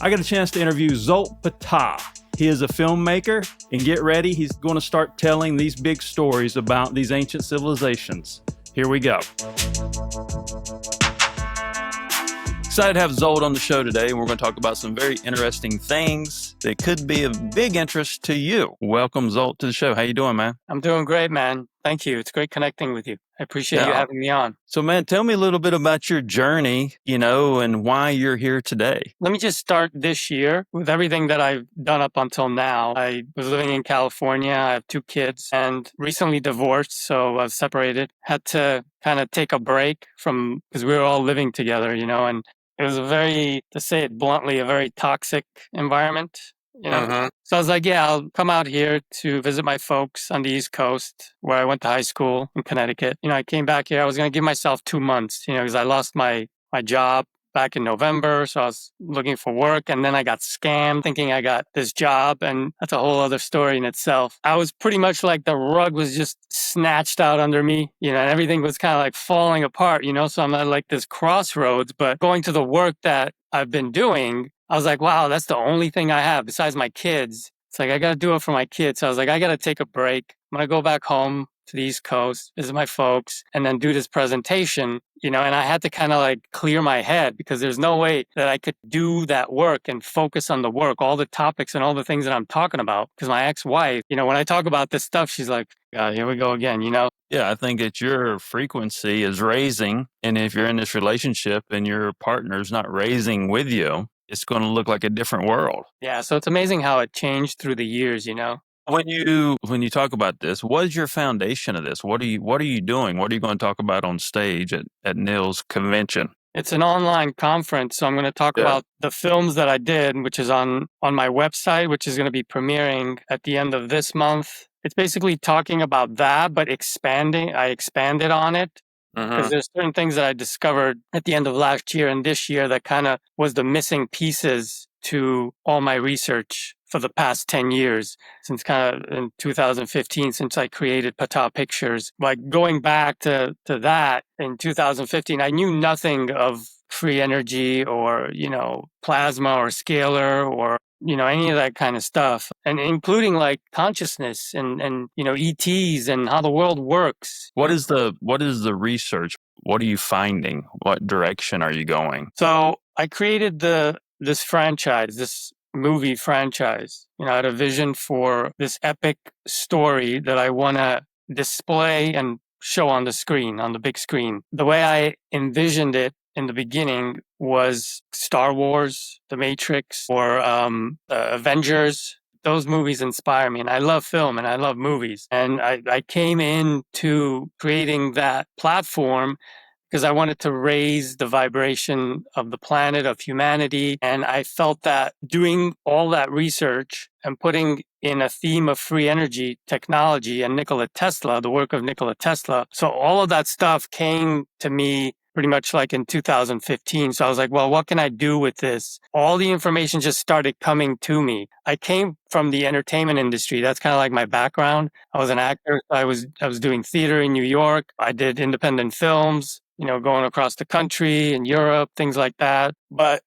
I got a chance to interview Zsolt Pata. He is a filmmaker, and get ready, he's going to start telling these big stories about these ancient civilizations. Here we go. Excited to have Zsolt on the show today, and we're going to talk about some very interesting things that could be of big interest to you. Welcome, Zsolt, to the show. How you doing, man? I'm doing great, man. Thank you. It's great connecting with you. I appreciate you having me on. So, man, tell me a little bit about your journey, and why you're here today. Let me just start this year with everything that I've done up until now. I was living in California. I have 2 kids and recently divorced, so I was separated. Had to kind of take a break because we were all living together, and it was to say it bluntly, a very toxic environment. So I was like, I'll come out here to visit my folks on the East Coast where I went to high school in Connecticut. I came back here. I was going to give myself 2 months, because I lost my job back in November. So I was looking for work, and then I got scammed thinking I got this job. And that's a whole other story in itself. I was pretty much like the rug was just snatched out under me, and everything was kind of like falling apart, so I'm at like this crossroads, but going to the work that I've been doing, I was like, wow, that's the only thing I have besides my kids. It's like, I got to do it for my kids. So I was like, I got to take a break. I'm going to go back home to the East Coast, visit my folks, and then do this presentation, and I had to kind of like clear my head because there's no way that I could do that work and focus on the work, all the topics and all the things that I'm talking about. Because my ex-wife, when I talk about this stuff, she's like, God, here we go again, Yeah, I think that your frequency is raising. And if you're in this relationship and your partner's not raising with you, it's going to look like a different world. Yeah, so it's amazing how it changed through the years, When you talk about this, what is your foundation of this? What are you doing? What are you going to talk about on stage at Neil's convention? It's an online conference, so I'm going to talk about the films that I did, which is on my website, which is going to be premiering at the end of this month. It's basically talking about that, but I expanded on it. Because there's certain things that I discovered at the end of last year and this year that kind of was the missing pieces to all my research for the past 10 years, since kind of in 2015, since I created Pata Pictures. Like going back to that in 2015, I knew nothing of free energy or, plasma or scalar or any of that kind of stuff, and including like consciousness and ETs and how the world works. What is the research? What are you finding? What direction are you going? So I created this movie franchise. I had a vision for this epic story that I want to display and show on the big screen. The way I envisioned it in the beginning was Star Wars, The Matrix, or Avengers. Those movies inspire me, and I love film and I love movies. And I came into creating that platform because I wanted to raise the vibration of the planet, of humanity. And I felt that doing all that research and putting in a theme of free energy technology and Nikola Tesla, the work of Nikola Tesla. So all of that stuff came to me pretty much like in 2015. So I was like, well, what can I do with this? All the information just started coming to me. I came from the entertainment industry. That's kind of like my background. I was an actor. I was doing theater in New York. I did independent films, going across the country in Europe, things like that. Now,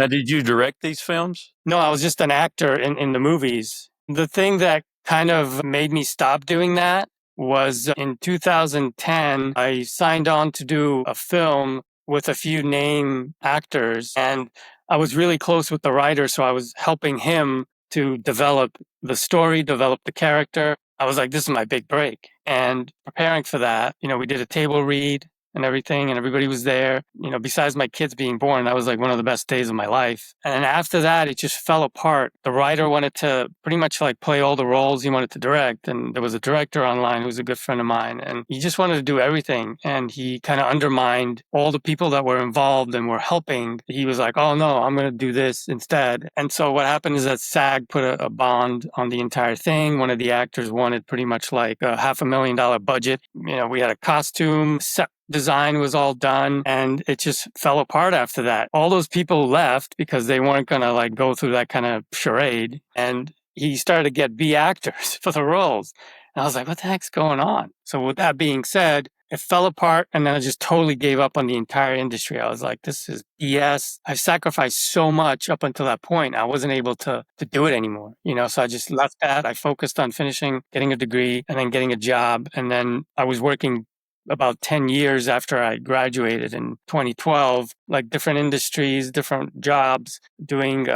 did you direct these films? No, I was just an actor in the movies. The thing that kind of made me stop doing that was in 2010, I signed on to do a film with a few name actors, and I was really close with the writer, so I was helping him to develop the story, develop the character. I was like, this is my big break. And preparing for that, we did a table read and everything, and everybody was there. Besides my kids being born, that was like one of the best days of my life. And then after that, it just fell apart. The writer wanted to pretty much like play all the roles he wanted to direct. And there was a director online who was a good friend of mine, and he just wanted to do everything. And he kind of undermined all the people that were involved and were helping. He was like, oh no, I'm going to do this instead. And so what happened is that SAG put a bond on the entire thing. One of the actors wanted pretty much like a $500,000 budget. We had a costume, set design was all done, and it just fell apart after that. All those people left because they weren't going to like go through that kind of charade. And he started to get B actors for the roles. And I was like, what the heck's going on? So with that being said, it fell apart, and then I just totally gave up on the entire industry. I was like, this is BS. I've sacrificed so much up until that point. I wasn't able to do it anymore, so I just left that. I focused on finishing, getting a degree, and then getting a job. And then I was working about 10 years after I graduated in 2012, like different industries, different jobs, doing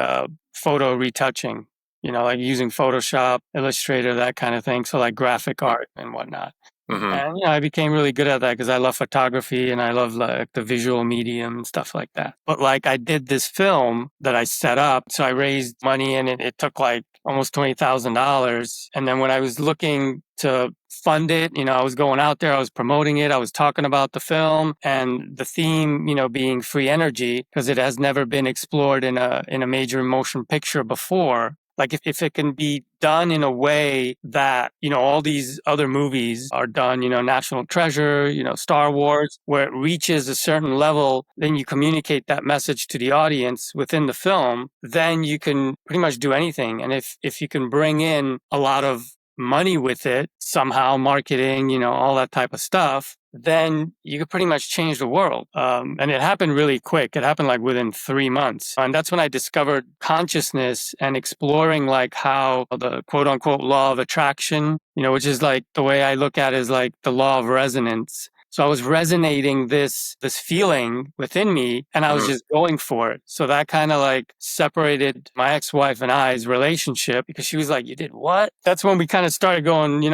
photo retouching, like using Photoshop, Illustrator, that kind of thing. So like graphic art and whatnot. Mhm. And I became really good at that because I love photography and I love like the visual medium and stuff like that. But like I did this film that I set up, so I raised money and it took like almost $20,000. And then when I was looking to fund it, I was going out there, I was promoting it, I was talking about the film and the theme, being free energy because it has never been explored in a major motion picture before. Like if it can be done in a way that, all these other movies are done, National Treasure, Star Wars, where it reaches a certain level, then you communicate that message to the audience within the film, then you can pretty much do anything. And if you can bring in a lot of money with it, somehow marketing, all that type of stuff, then you could pretty much change the world. And it happened really quick. It happened like within 3 months. And that's when I discovered consciousness and exploring like how the quote unquote law of attraction, which is like the way I look at it is like the law of resonance. So I was resonating this feeling within me and I was just going for it. So that kind of like separated my ex-wife and I's relationship because she was like, you did what? That's when we kind of started going,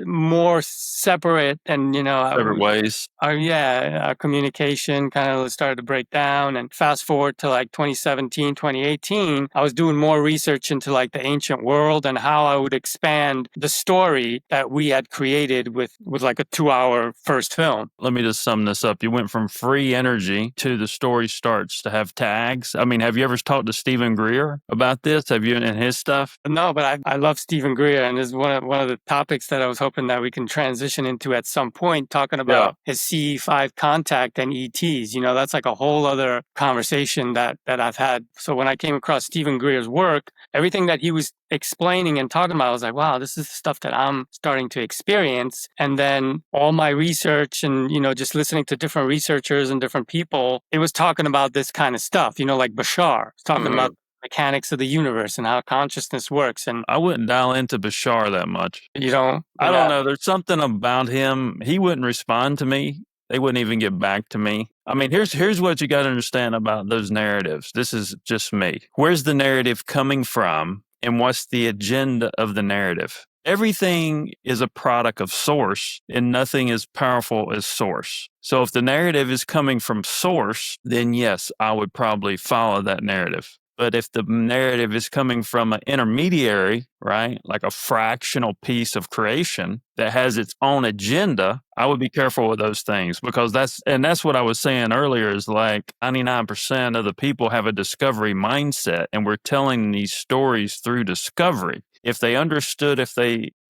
more separate and, Separate ways. Our communication kind of started to break down. And fast forward to like 2017, 2018, I was doing more research into like the ancient world and how I would expand the story that we had created with like a 2-hour first film. Let me just sum this up. You went from free energy to the story starts to have tags. I mean, have you ever talked to Stephen Greer about this? Have you and his stuff? No, but I love Stephen Greer, and this is one of the topics that I was hoping that we can transition into at some point, talking about his CE5 contact and ETs. That's like a whole other conversation that I've had. So when I came across Stephen Greer's work, everything that he was explaining and talking about, I was like, wow, this is the stuff that I'm starting to experience. And then all my research and, just listening to different researchers and different people, it was talking about this kind of stuff, like Bashar, talking about mechanics of the universe and how consciousness works. And I wouldn't dial into Bashar that much. you don't? I don't know. There's something about him. He wouldn't respond to me. They wouldn't even get back to me. I mean, here's what you got to understand about those narratives. This is just me. Where's the narrative coming from? And what's the agenda of the narrative? Everything is a product of source and nothing is powerful as source. So if the narrative is coming from source, then yes, I would probably follow that narrative. But if the narrative is coming from an intermediary, right, like a fractional piece of creation that has its own agenda, I would be careful with those things because that's what I was saying earlier is like 99% of the people have a discovery mindset and we're telling these stories through discovery. If they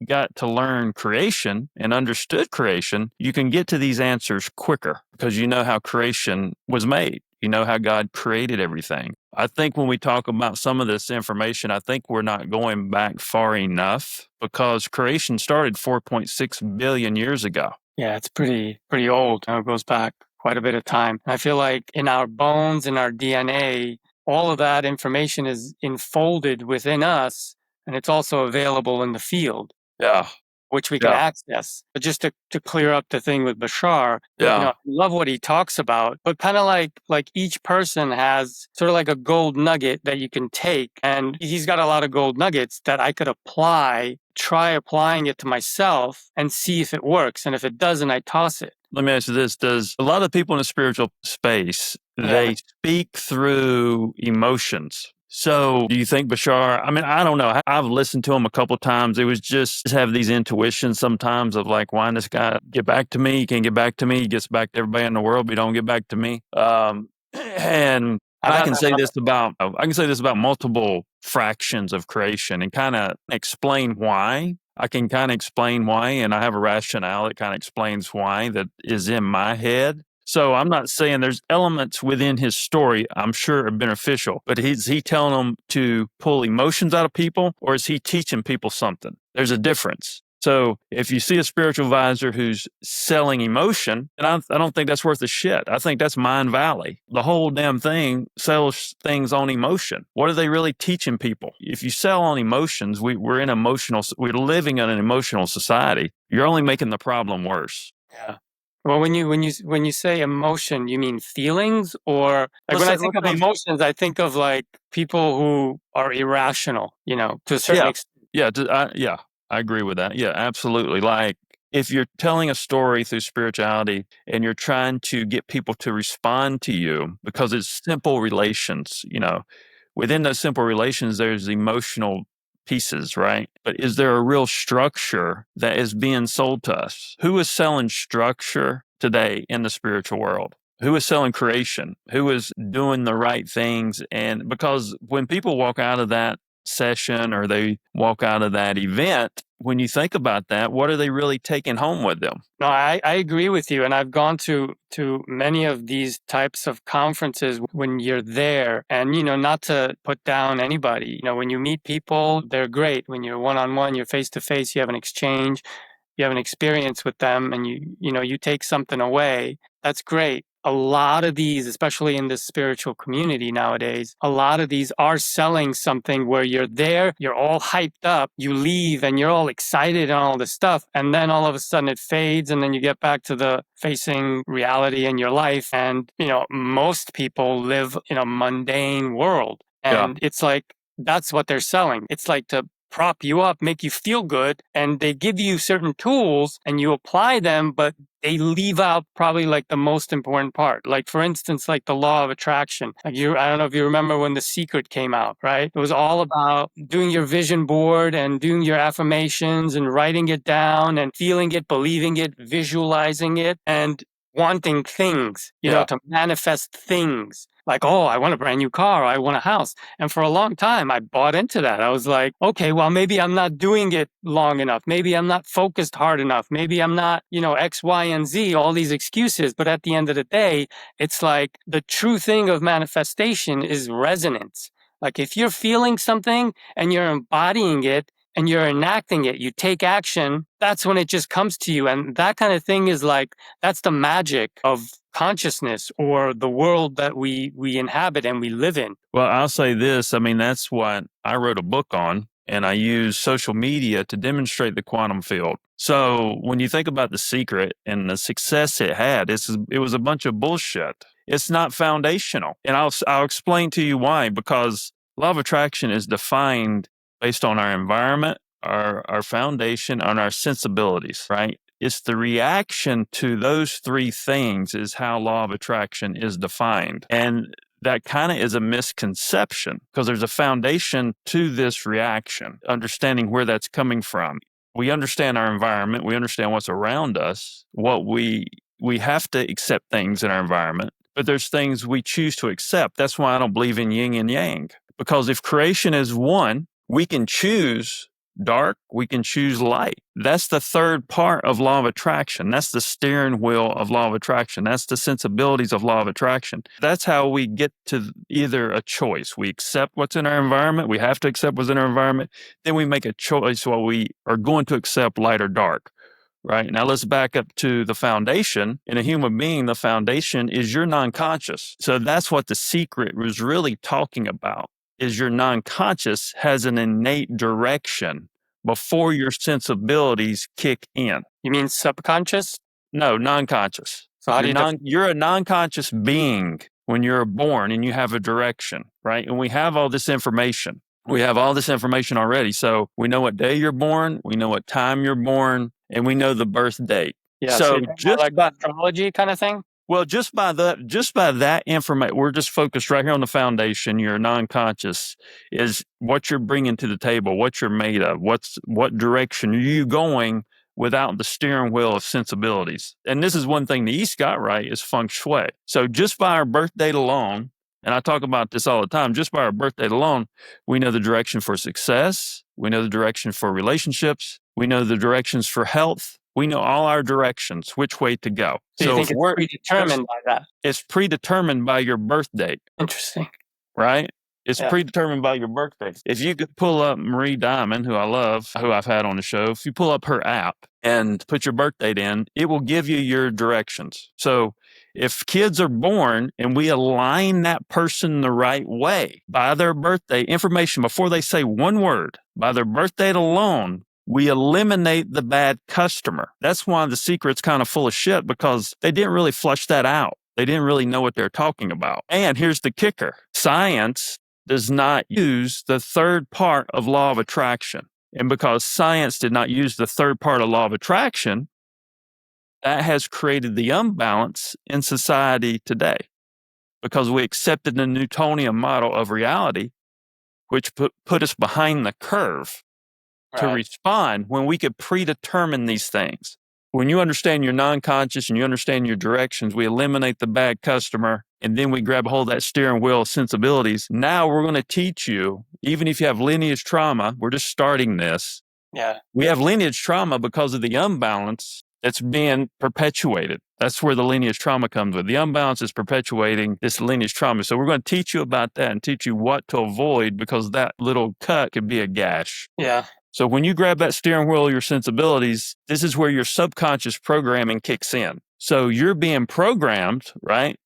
got to learn creation and understood creation, you can get to these answers quicker because you know how creation was made. You know how God created everything. I think when we talk about some of this information, I think we're not going back far enough because creation started 4.6 billion years ago. Yeah, it's pretty old. It goes back quite a bit of time. I feel like in our bones, in our DNA, all of that information is enfolded within us, and it's also available in the field. Yeah. Which we can access. But just to clear up the thing with Bashar, Yeah. I love what he talks about, but kind of like each person has sort of like a gold nugget that you can take. And he's got a lot of gold nuggets that I could try applying it to myself and see if it works. And if it doesn't, I toss it. Let me ask you this. Does a lot of people in the spiritual space, they speak through emotions? So do you think Bashar, I mean, I don't know. I've listened to him a couple of times. It was just have these intuitions sometimes of like, why does this guy get back to me? He can't get back to me. He gets back to everybody in the world, but he don't get back to me. And I can say this about multiple fractions of creation and kind of explain why. I can kind of explain why, and I have a rationale that kind of explains why that is in my head. So I'm not saying there's elements within his story I'm sure are beneficial, but is he telling them to pull emotions out of people or is he teaching people something? There's a difference. So if you see a spiritual advisor who's selling emotion, and I don't think that's worth a shit. I think that's Mind Valley. The whole damn thing sells things on emotion. What are they really teaching people? If you sell on emotions, we're living in an emotional society. You're only making the problem worse. Yeah. Well, when you say emotion, you mean feelings, or like when I think of emotions, I think of like people who are irrational, to a certain extent. Yeah, I agree with that. Yeah, absolutely. Like if you're telling a story through spirituality and you're trying to get people to respond to you because it's simple relations, within those simple relations, there's emotional pieces, right? But is there a real structure that is being sold to us? Who is selling structure today in the spiritual world? Who is selling creation? Who is doing the right things? And because when people walk out of that session or they walk out of that event, when you think about that, what are they really taking home with them? No, I agree with you. And I've gone to many of these types of conferences when you're there, and, not to put down anybody, when you meet people, they're great. When you're one-on-one, you're face-to-face, you have an exchange, you have an experience with them, and you take something away. That's great. A lot of these, especially in this spiritual community nowadays, a lot of these are selling something where you're there, you're all hyped up, you leave and you're all excited and all this stuff. And then all of a sudden it fades, and then you get back to the facing reality in your life. And, most people live in a mundane world. And It's like, that's what they're selling. It's like to prop you up, make you feel good, and they give you certain tools and you apply them, but they leave out probably like the most important part. Like for instance, like the law of attraction. Like I don't know if you remember when The Secret came out, right? It was all about doing your vision board and doing your affirmations and writing it down and feeling it, believing it, visualizing it, and wanting things, to manifest things. Like, oh, I want a brand new car. I want a house. And for a long time, I bought into that. I was like, okay, well, maybe I'm not doing it long enough. Maybe I'm not focused hard enough. Maybe I'm not, X, Y, and Z, all these excuses. But at the end of the day, it's like the true thing of manifestation is resonance. Like if you're feeling something and you're embodying it, and you're enacting it, you take action, that's when it just comes to you. And that kind of thing is like, that's the magic of consciousness or the world that we inhabit and we live in. Well, I'll say this. I mean, that's what I wrote a book on, and I use social media to demonstrate the quantum field. So when you think about The Secret and the success it had, it was a bunch of bullshit. It's not foundational. And I'll explain to you why, because law of attraction is defined based on our environment, our foundation, on our sensibilities, right? It's the reaction to those three things is how law of attraction is defined. And that kind of is a misconception because there's a foundation to this reaction, understanding where that's coming from. We understand our environment. We understand what's around us. We have to accept things in our environment, but there's things we choose to accept. That's why I don't believe in yin and yang, because if creation is one, we can choose dark, we can choose light. That's the third part of law of attraction. That's the steering wheel of law of attraction. That's the sensibilities of law of attraction. That's how we get to either a choice. We accept what's in our environment. We have to accept what's in our environment. Then we make a choice what we are going to accept, light or dark. Right. Now let's back up to the foundation. In a human being, the foundation is your non-conscious. So that's what The Secret was really talking about. Is your non-conscious has an innate direction before your sensibilities kick in. You mean subconscious? No, non-conscious. So how do you you're a non-conscious being when you're born and you have a direction, right? And we have all this information. We have all this information already. So we know what day you're born, we know what time you're born, and we know the birth date. Yeah, so just like astrology kind of thing? Well, just by that information, we're just focused right here on the foundation. Your non-conscious is what you're bringing to the table, what you're made of, what direction are you going without the steering wheel of sensibilities. And this is one thing the East got right is feng shui. So just by our birth date alone, and I talk about this all the time, just by our birth date alone, we know the direction for success. We know the direction for relationships. We know the directions for health. We know all our directions, which way to go. So you think it's predetermined by that? It's predetermined by your birth date. Interesting. Right? It's Yeah. predetermined by your birthday. If you could pull up Marie Diamond, who I love, who I've had on the show, if you pull up her app and put your birth date in, it will give you your directions. So if kids are born and we align that person the right way by their birthday information before they say one word, by their birth date alone, we eliminate the bad customer. That's why The Secret's kind of full of shit, because they didn't really flush that out. They didn't really know what they're talking about. And here's the kicker. Science does not use the third part of law of attraction. And because science did not use the third part of law of attraction, that has created the imbalance in society today, because we accepted the Newtonian model of reality, which put us behind the curve to respond when we could predetermine these things. When you understand your non-conscious and you understand your directions, we eliminate the bad customer, and then we grab a hold of that steering wheel of sensibilities. Now we're going to teach you, even if you have lineage trauma, we're just starting this. Yeah. We have lineage trauma because of the imbalance that's being perpetuated. That's where the lineage trauma comes with. The imbalance is perpetuating this lineage trauma. So we're going to teach you about that and teach you what to avoid, because that little cut could be a gash. Yeah. So when you grab that steering wheel of your sensibilities, this is where your subconscious programming kicks in. So you're being programmed, right?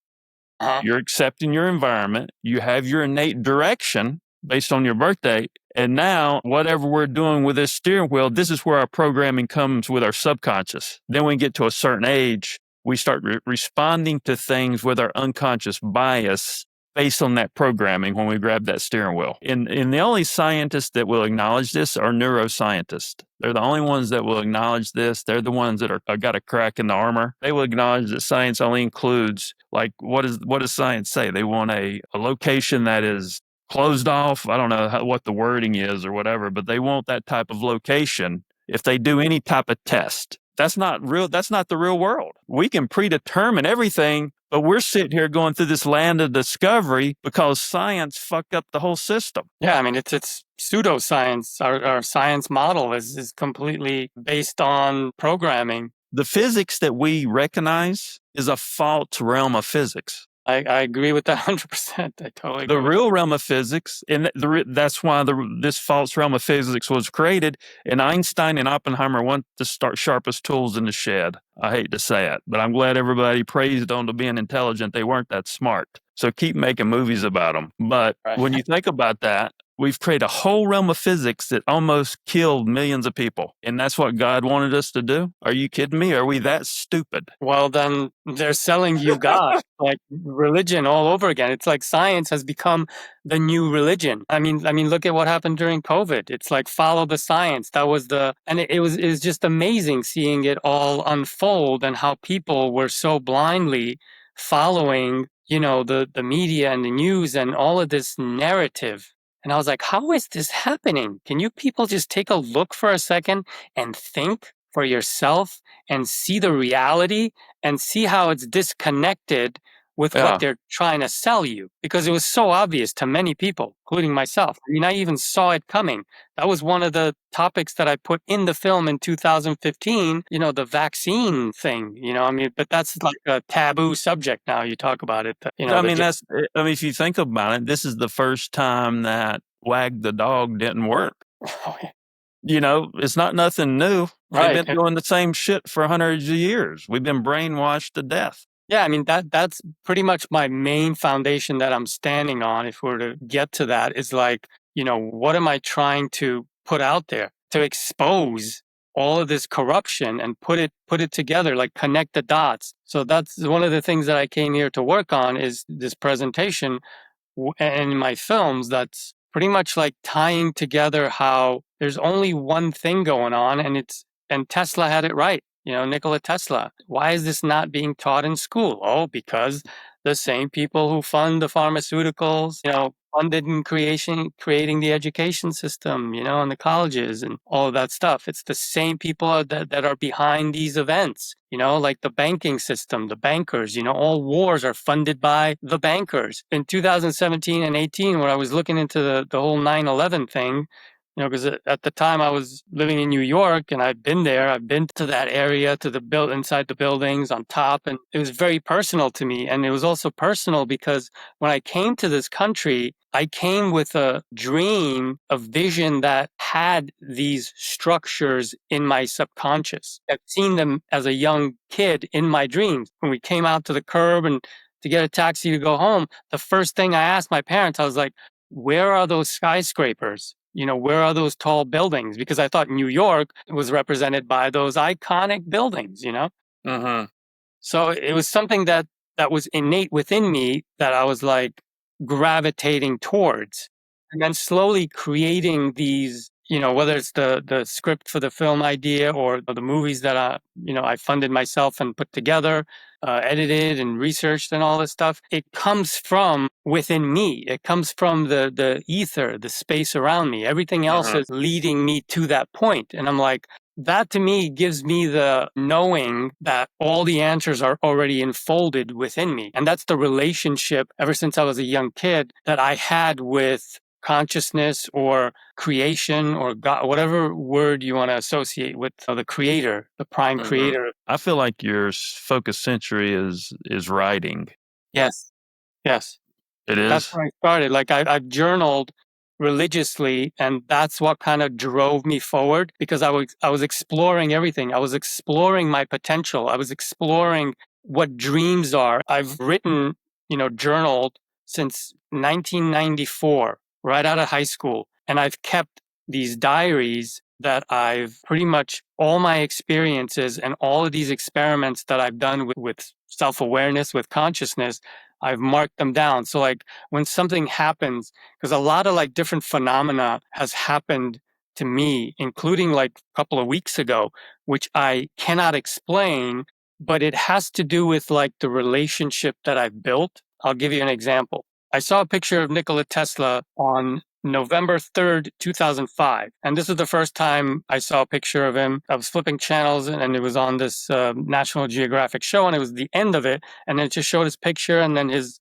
Uh-huh. You're accepting your environment. You have your innate direction based on your birth date. And now, whatever we're doing with this steering wheel, this is where our programming comes with our subconscious. Then when we get to a certain age, we start responding to things with our unconscious bias based on that programming when we grab that steering wheel. And the only scientists that will acknowledge this are neuroscientists. They're the only ones that will acknowledge this. They're the ones that are got a crack in the armor. They will acknowledge that science only includes, like, what does science say? They want a location that is closed off. I don't know what the wording is or whatever, but they want that type of location if they do any type of test. That's not real. That's not the real world. We can predetermine everything, but we're sitting here going through this land of discovery because science fucked up the whole system. Yeah, I mean, it's pseudoscience. Our science model is completely based on programming. The physics that we recognize is a false realm of physics. I agree with that 100%. I totally agree. The real realm of physics, and that's why this false realm of physics was created. And Einstein and Oppenheimer want to start sharpest tools in the shed. I hate to say it, but I'm glad everybody praised on to being intelligent. They weren't that smart. So keep making movies about them. But when you think about that, we've created a whole realm of physics that almost killed millions of people. And that's what God wanted us to do? Are you kidding me? Are we that stupid? Well, then they're selling you God, like religion all over again. It's like science has become the new religion. I mean, look at what happened during COVID. It's like follow the science. That was and it was just amazing seeing it all unfold and how people were so blindly following, the media and the news and all of this narrative. And I was like, how is this happening? Can you people just take a look for a second and think for yourself and see the reality and see how it's disconnected with what they're trying to sell you? Because it was so obvious to many people, including myself. I mean, I even saw it coming. That was one of the topics that I put in the film in 2015, the vaccine thing, but that's like a taboo subject now. You talk about it. If you think about it, this is the first time that wag the dog didn't work. Oh, yeah. It's not nothing new. Right. They've been doing the same shit for hundreds of years. We've been brainwashed to death. Yeah, I mean, that's pretty much my main foundation that I'm standing on. If we're to get to that, is like, what am I trying to put out there to expose all of this corruption and put it together, like connect the dots. So that's one of the things that I came here to work on, is this presentation and in my films. That's pretty much like tying together how there's only one thing going on, and Tesla had it right. Nikola Tesla. Why is this not being taught in school? Oh, because the same people who fund the pharmaceuticals, funded in creating the education system, and the colleges and all of that stuff. It's the same people that are behind these events, like the banking system, the bankers, all wars are funded by the bankers. In 2017 and 18, when I was looking into the whole 9/11 thing, because at the time I was living in New York and I've been there. I've been to that area, to the inside the buildings on top. And it was very personal to me. And it was also personal because when I came to this country, I came with a dream, a vision that had these structures in my subconscious. I've seen them as a young kid in my dreams. When we came out to the curb and to get a taxi to go home, the first thing I asked my parents, I was like, where are those skyscrapers? Where are those tall buildings? Because I thought New York was represented by those iconic buildings, Mm-hmm. So it was something that was innate within me that I was like gravitating towards. And then slowly creating these, whether it's the script for the film idea or the movies that I funded myself and put together, edited and researched and all this stuff. It comes from within me. It comes from the ether, the space around me. Everything else is leading me to that point. And I'm like, that to me gives me the knowing that all the answers are already enfolded within me. And that's the relationship ever since I was a young kid that I had with consciousness or creation or God, whatever word you want to associate with the creator, the prime creator. I feel like your focus century is writing. Yes. Yes. It is. That's where I started. Like I've journaled religiously, and that's what kind of drove me forward because I was exploring everything. I was exploring my potential. I was exploring what dreams are. I've written, journaled since 1994, right out of high school, and I've kept these diaries that I've pretty much all my experiences and all of these experiments that I've done with self-awareness, with consciousness, I've marked them down. So like when something happens, because a lot of like different phenomena has happened to me, including like a couple of weeks ago, which I cannot explain, but it has to do with like the relationship that I've built. I'll give you an example. I saw a picture of Nikola Tesla on November 3rd, 2005. And this was the first time I saw a picture of him. I was flipping channels and it was on this National Geographic show and it was the end of it. And then it just showed his picture and then his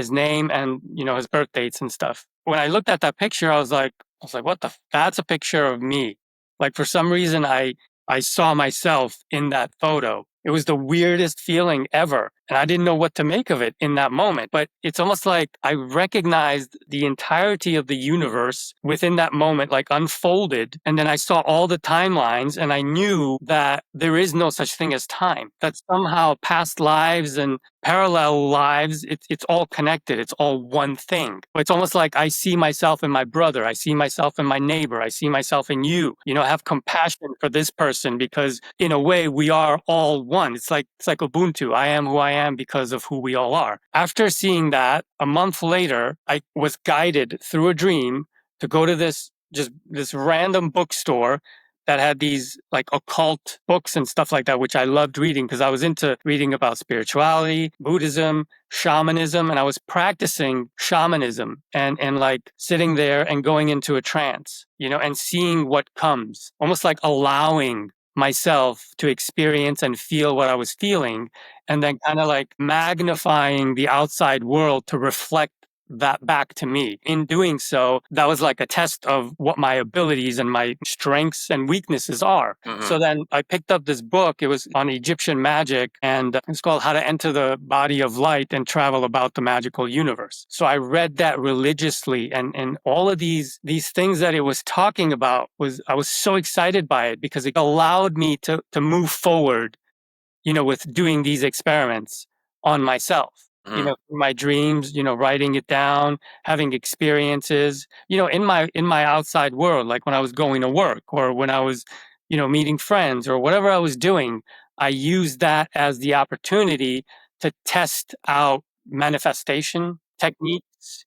name and, his birth dates and stuff. When I looked at that picture, I was like, what that's a picture of me. Like for some reason, I saw myself in that photo. It was the weirdest feeling ever. And I didn't know what to make of it in that moment. But it's almost like I recognized the entirety of the universe within that moment, like unfolded. And then I saw all the timelines and I knew that there is no such thing as time, that somehow past lives and parallel lives, it's all connected. It's all one thing. It's almost like I see myself in my brother. I see myself in my neighbor. I see myself in you, have compassion for this person because in a way we are all one. It's like Ubuntu. I am who I am because of who we all are. After seeing that, a month later, I was guided through a dream to go to this random bookstore that had these like occult books and stuff like that, which I loved reading because I was into reading about spirituality, Buddhism, shamanism, and I was practicing shamanism and like sitting there and going into a trance, and seeing what comes, almost like allowing myself to experience and feel what I was feeling, and then kind of like magnifying the outside world to reflect that back to me. In doing so, that was like a test of what my abilities and my strengths and weaknesses are. So then I picked up this book. It was on Egyptian magic and it's called How to Enter the Body of Light and Travel About the Magical Universe. So I read that religiously and all of these things that it was talking about I was so excited by it because it allowed me to move forward, with doing these experiments on myself. My dreams, writing it down, having experiences, in my outside world, like when I was going to work or when I was, meeting friends or whatever I was doing, I used that as the opportunity to test out manifestation techniques,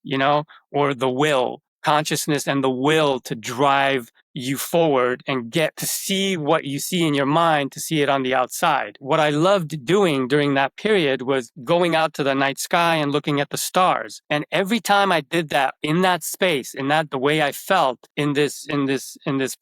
or the will, consciousness and the will to drive, you forward and get to see what you see in your mind, to see it on the outside. What I loved doing during that period was going out to the night sky and looking at the stars. And every time I did that in that space, in that the way I felt in this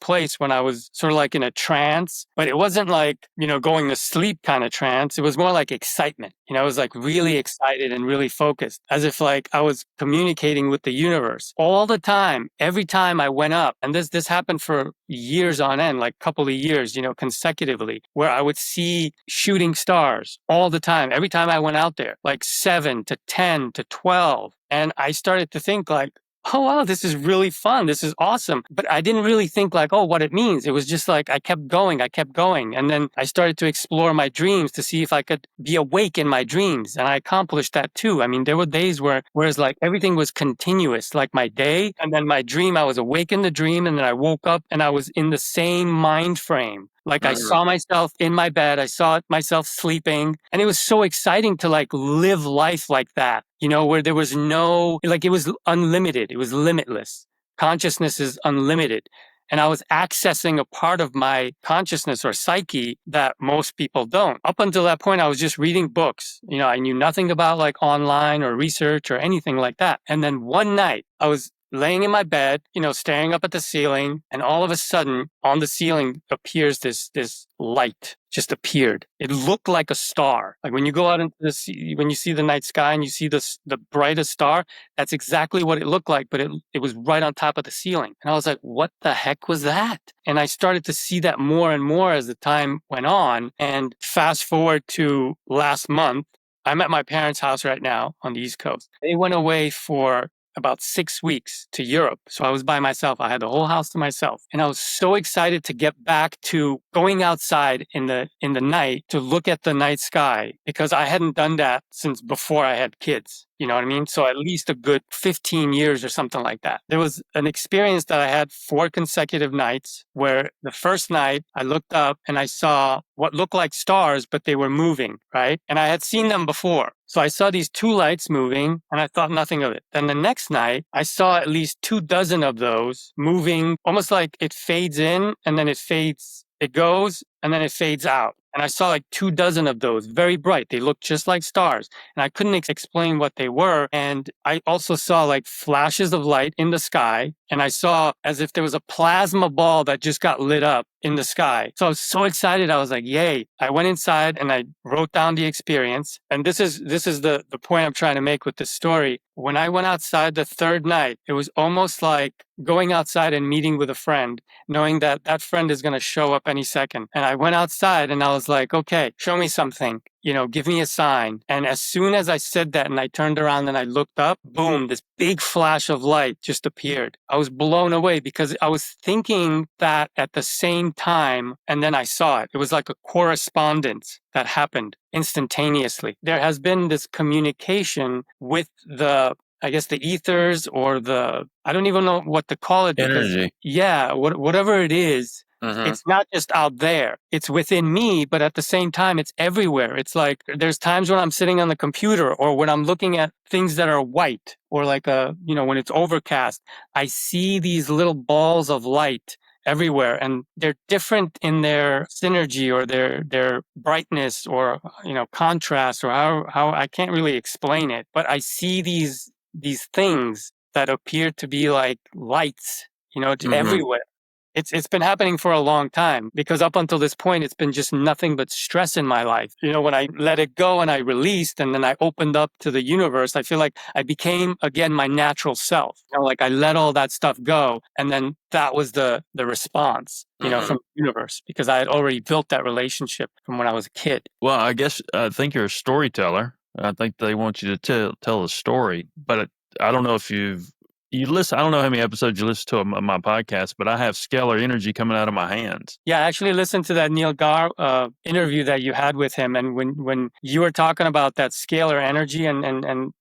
place when I was sort of like in a trance, but it wasn't like, going to sleep kind of trance. It was more like excitement. I was like really excited and really focused, as if like I was communicating with the universe all the time. Every time I went up, and this happened for years on end, like a couple of years, consecutively, where I would see shooting stars all the time. Every time I went out there, like 7 to 10 to 12. And I started to think like, oh, wow, this is really fun. This is awesome. But I didn't really think like, oh, what it means. It was just like, I kept going. And then I started to explore my dreams to see if I could be awake in my dreams. And I accomplished that too. I mean, there were days whereas like everything was continuous, like my day and then my dream, I was awake in the dream and then I woke up and I was in the same mind frame. Like I saw myself in my bed, I saw myself sleeping, and it was so exciting to like live life like that, where there was it was unlimited, it was limitless. Consciousness is unlimited. And I was accessing a part of my consciousness or psyche that most people don't. Up until that point, I was just reading books. I knew nothing about like online or research or anything like that. And then one night I was laying in my bed, staring up at the ceiling, and all of a sudden on the ceiling appears this light just appeared. It looked like a star. Like when you go out into when you see the night sky and you see the brightest star, that's exactly what it looked like, but it was right on top of the ceiling. And I was like, what the heck was that? And I started to see that more and more as the time went on. And fast forward to last month, I'm at my parents' house right now on the East Coast. They went away for about 6 weeks to Europe. So I was by myself. I had the whole house to myself. And I was so excited to get back to going outside in the night to look at the night sky, because I hadn't done that since before I had kids. You know what I mean? So at least a good 15 years or something like that. There was an experience that I had 4 consecutive nights where the first night I looked up and I saw what looked like stars, but they were moving, right? And I had seen them before. So I saw these 2 lights moving and I thought nothing of it. Then the next night, I saw at least 24 of those moving, almost like it fades in and then it goes and then it fades out. And I saw like 24 of those, very bright. They looked just like stars. And I couldn't explain what they were. And I also saw like flashes of light in the sky. And I saw as if there was a plasma ball that just got lit up in the sky. So I was so excited. I was like, yay. I went inside and I wrote down the experience. And this is the point I'm trying to make with this story. When I went outside the 3rd night, it was almost like going outside and meeting with a friend, knowing that that friend is going to show up any second. And I went outside and I was like, okay, show me something. Give me a sign. And as soon as I said that and I turned around and I looked up, boom, this big flash of light just appeared. I was blown away because I was thinking that at the same time, and then I saw it. It was like a correspondence that happened instantaneously. There has been this communication with the ethers or I don't even know what to call it. Because, energy. yeah, whatever it is. It's not just out there. It's within me, but at the same time, it's everywhere. It's like there's times when I'm sitting on the computer or when I'm looking at things that are white or like when it's overcast, I see these little balls of light everywhere, and they're different in their synergy or their brightness or contrast or how I can't really explain it. But I see these things that appear to be like lights, everywhere. It's been happening for a long time because up until this point, it's been just nothing but stress in my life. When I let it go and I released and then I opened up to the universe, I feel like I became again my natural self. Like I let all that stuff go. And then that was the response, from the universe, because I had already built that relationship from when I was a kid. Well, I think you're a storyteller. I think they want you to tell a story, but I don't know if you listen. I don't know how many episodes you listen to of my podcast, but I have scalar energy coming out of my hands. Yeah, I actually listened to that Neil Gar interview that you had with him. And when you were talking about that scalar energy and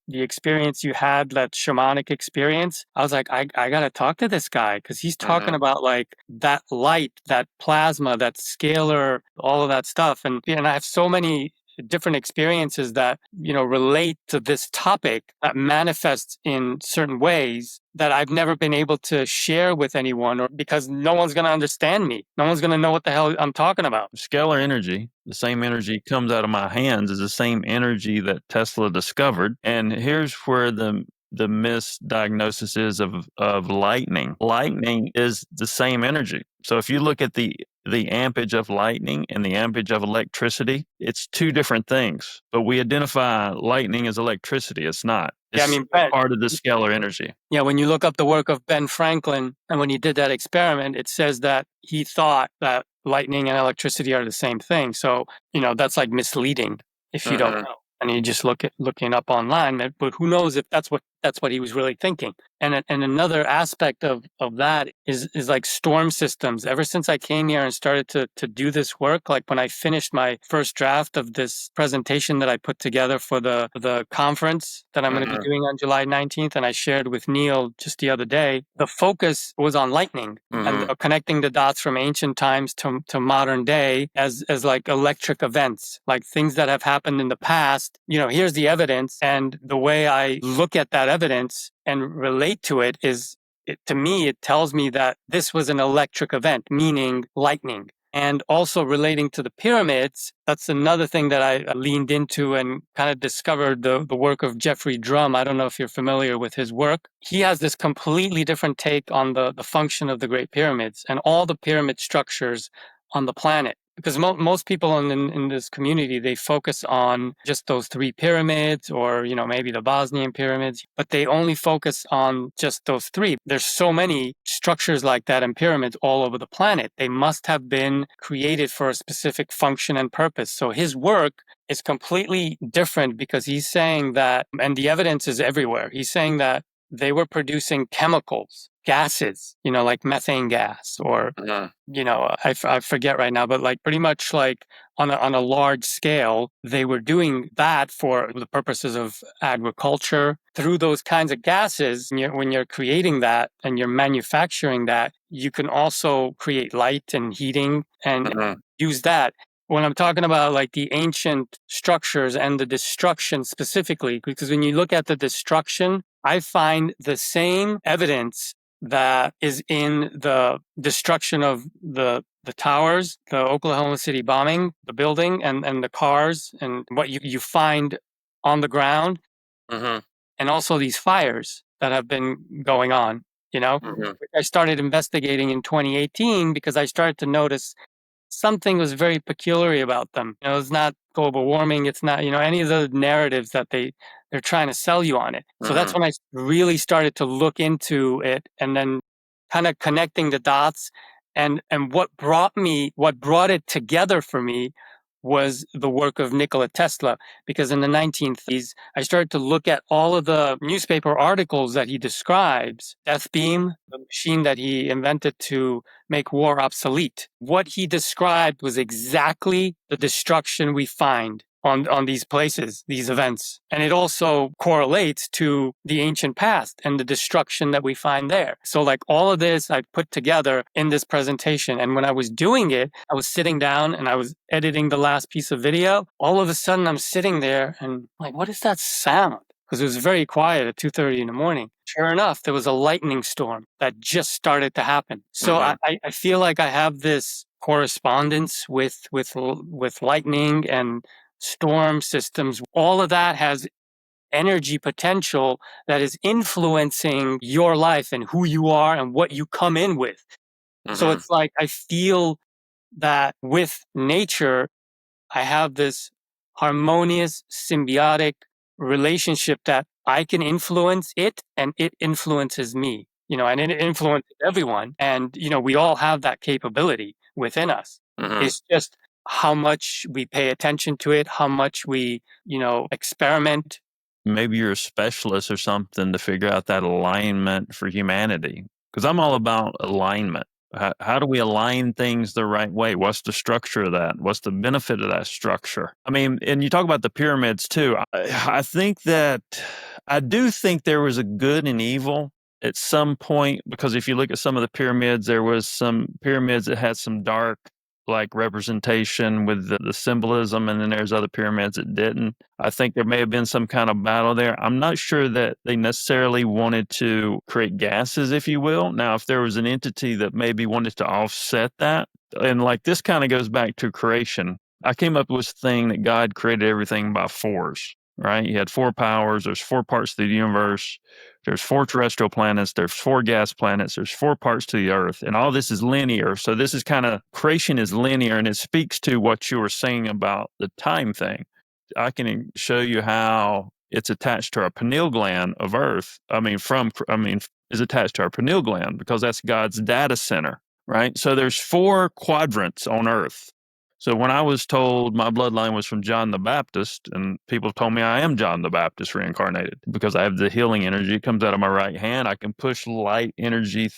the experience you had, that shamanic experience, I was like, I got to talk to this guy because he's talking about like that light, that plasma, that scalar, all of that stuff. And I have so many different experiences that, relate to this topic that manifests in certain ways that I've never been able to share with anyone, or because no one's going to understand me. No one's going to know what the hell I'm talking about. Scalar energy, the same energy comes out of my hands, is the same energy that Tesla discovered. And here's where the misdiagnosis is of lightning. Lightning is the same energy. So if you look at the ampage of lightning and the ampage of electricity, it's two different things. But we identify lightning as electricity. It's not. It's part of the scalar energy. Yeah, when you look up the work of Ben Franklin, and when he did that experiment, it says that he thought that lightning and electricity are the same thing. So, that's like misleading if you don't know. And you just looking up online, but who knows if that's what he was really thinking. And another aspect of that is like storm systems. Ever since I came here and started to do this work, like when I finished my first draft of this presentation that I put together for the conference that I'm going to be doing on July 19th, and I shared with Neil just the other day, the focus was on lightning and connecting the dots from ancient times to modern day as like electric events, like things that have happened in the past. Here's the evidence, and the way I look at that evidence and relate to it is, to me, it tells me that this was an electric event, meaning lightning. And also relating to the pyramids, that's another thing that I leaned into and kind of discovered the work of Jeffrey Drum. I don't know if you're familiar with his work. He has this completely different take on the function of the Great Pyramids and all the pyramid structures on the planet. Because most people in this community, they focus on just those three pyramids, or, maybe the Bosnian pyramids, but they only focus on just those three. There's so many structures like that and pyramids all over the planet. They must have been created for a specific function and purpose. So his work is completely different, because he's saying that, and the evidence is everywhere, he's saying that they were producing chemicals, gases, like methane gas, or, I forget right now, but like pretty much like on a large scale, they were doing that for the purposes of agriculture. Through those kinds of gases, when you're creating that and you're manufacturing that, you can also create light and heating and use that. When I'm talking about like the ancient structures and the destruction specifically, because when you look at the destruction, I find the same evidence that is in the destruction of the towers, the Oklahoma City bombing, the building, and the cars, and what you find on the ground, and also these fires that have been going on. I started investigating in 2018 because I started to notice something was very peculiar about them. It's not global warming. It's not, any of the narratives that they're trying to sell you on it. So that's when I really started to look into it, and then kind of connecting the dots. And what brought it together for me was the work of Nikola Tesla, because in the 1930s, I started to look at all of the newspaper articles that he describes, Death Beam, the machine that he invented to make war obsolete. What he described was exactly the destruction we find on these places, these events. And it also correlates to the ancient past and the destruction that we find there. So like all of this I put together in this presentation. And when I was doing it, I was sitting down and I was editing the last piece of video. All of a sudden I'm sitting there and like, what is that sound? Because it was very quiet at 2:30 in the morning. Sure enough, there was a lightning storm that just started to happen. So I feel like I have this correspondence with lightning and storm systems. All of that has energy potential that is influencing your life and who you are and what you come in with. So it's like I feel that with nature, I have this harmonious, symbiotic relationship that I can influence it and it influences me, and it influences everyone. And, we all have that capability within us. It's just how much we pay attention to it, how much we, experiment. Maybe you're a specialist or something to figure out that alignment for humanity. Because I'm all about alignment. How do we align things the right way? What's the structure of that? What's the benefit of that structure? I mean, and you talk about the pyramids too. I do think there was a good and evil at some point, because if you look at some of the pyramids, there was some pyramids that had some dark like representation with the symbolism, and then there's other pyramids that didn't. I think there may have been some kind of battle there. I'm not sure that they necessarily wanted to create gases, if you will. Now, if there was an entity that maybe wanted to offset that, and like this kind of goes back to creation. I came up with this thing that God created everything by fours, right? He had 4 powers. There's 4 parts to the universe. There's 4 terrestrial planets. There's 4 gas planets. There's 4 parts to the Earth. And all this is linear. So this is kind of, creation is linear, and it speaks to what you were saying about the time thing. I can show you how it's attached to our pineal gland of Earth. Is attached to our pineal gland because that's God's data center, right? So there's 4 quadrants on Earth. So when I was told my bloodline was from John the Baptist, and people told me I am John the Baptist reincarnated because I have the healing energy. It comes out of my right hand. I can push light energy